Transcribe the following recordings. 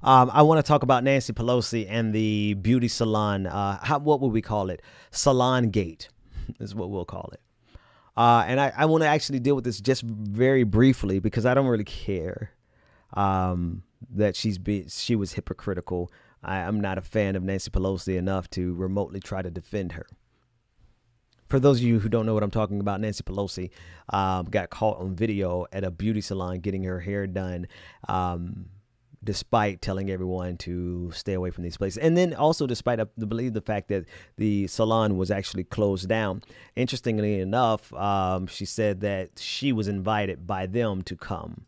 I want to talk about Nancy Pelosi and the beauty salon. What would we call it? Salongate is what we'll call it. And I want to actually deal with this just very briefly because I don't really care that she was hypocritical. I'm not a fan of Nancy Pelosi enough to remotely try to defend her. For those of you who don't know what I'm talking about, Nancy Pelosi got caught on video at a beauty salon getting her hair done, despite telling everyone to stay away from these places. And then also despite, I believe, the fact that the salon was actually closed down. Interestingly enough, she said that she was invited by them to come.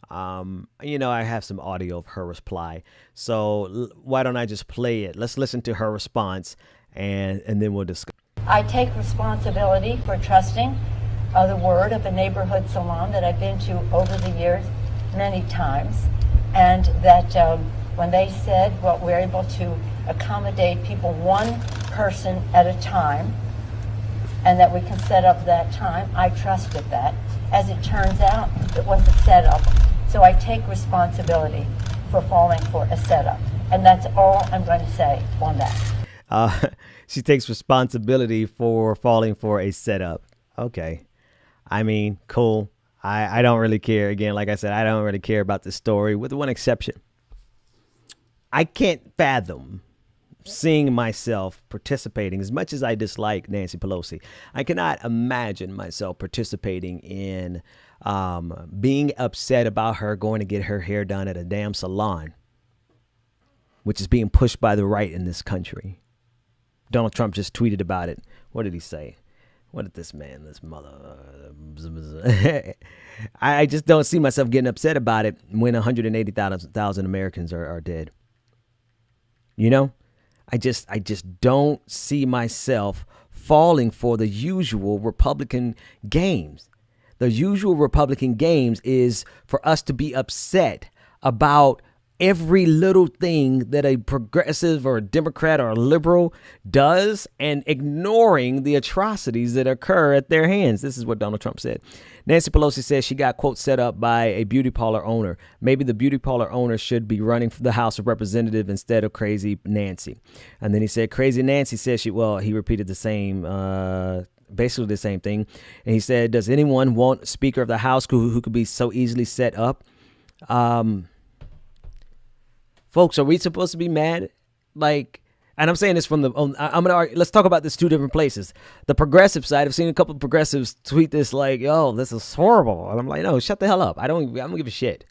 I have some audio of her reply. So why don't I just play it? Let's listen to her response and then we'll discuss. I take responsibility for trusting the word of a neighborhood salon that I've been to over the years many times, and that when they said, well, we're able to accommodate people one person at a time, and that we can set up that time, I trusted that. As it turns out, it was a setup. So I take responsibility for falling for a setup. And that's all I'm going to say on that. She takes responsibility for falling for a setup. Okay. I mean, cool. I don't really care. Again, like I said, I don't really care about this story with one exception. I can't fathom seeing myself participating, as much as I dislike Nancy Pelosi. I cannot imagine myself participating in being upset about her going to get her hair done at a damn salon, which is being pushed by the right in this country. Donald Trump just tweeted about it. What did he say? What did this mother... I just don't see myself getting upset about it when 180,000 Americans are dead. You know? I just don't see myself falling for the usual Republican games. The usual Republican games is for us to be upset about every little thing that a progressive or a Democrat or a liberal does and ignoring the atrocities that occur at their hands. This is what Donald Trump said. Nancy Pelosi says she got, quote, set up by a beauty parlor owner. Maybe the beauty parlor owner should be running for the House of Representatives instead of crazy Nancy. And then he said crazy Nancy says he repeated the same basically the same thing. And he said, does anyone want Speaker of the House who could be so easily set up? Folks, are we supposed to be mad? And I'm saying this from let's talk about this two different places. The progressive side, I've seen a couple of progressives tweet this like, yo, this is horrible. And I'm like, no, shut the hell up. I don't give a shit.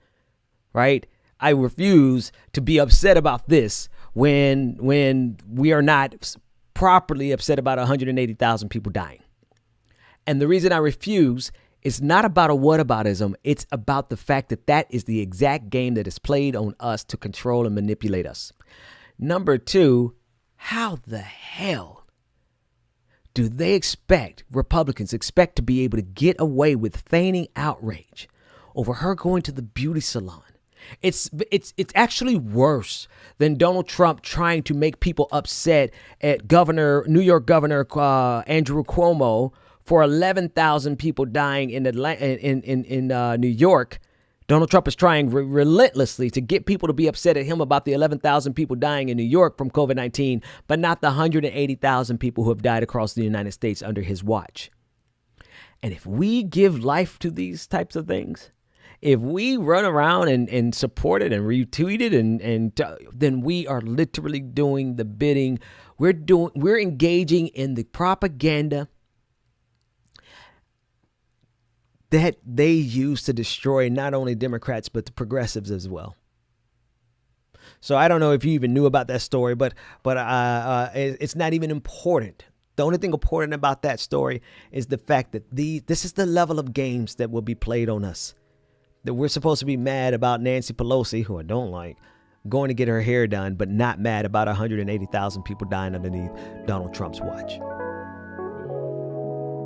Right? I refuse to be upset about this when we are not properly upset about 180,000 people dying. And the reason I refuse is not about a whataboutism. It's about the fact that is the exact game that is played on us to control and manipulate us. Number two, how the hell do Republicans expect to be able to get away with feigning outrage over her going to the beauty salon? It's actually worse than Donald Trump trying to make people upset at New York Governor Andrew Cuomo for 11,000 people dying in New York. Donald Trump is trying relentlessly to get people to be upset at him about the 11,000 people dying in New York from COVID-19, but not the 180,000 people who have died across the United States under his watch. And if we give life to these types of things, if we run around and support it and retweet it, then we are literally doing the bidding. We're engaging in the propaganda that they use to destroy not only Democrats, but the progressives as well. So I don't know if you even knew about that story, but it's not even important. The only thing important about that story is the fact that this is the level of games that will be played on us. That we're supposed to be mad about Nancy Pelosi, who I don't like, going to get her hair done, but not mad about 180,000 people dying underneath Donald Trump's watch.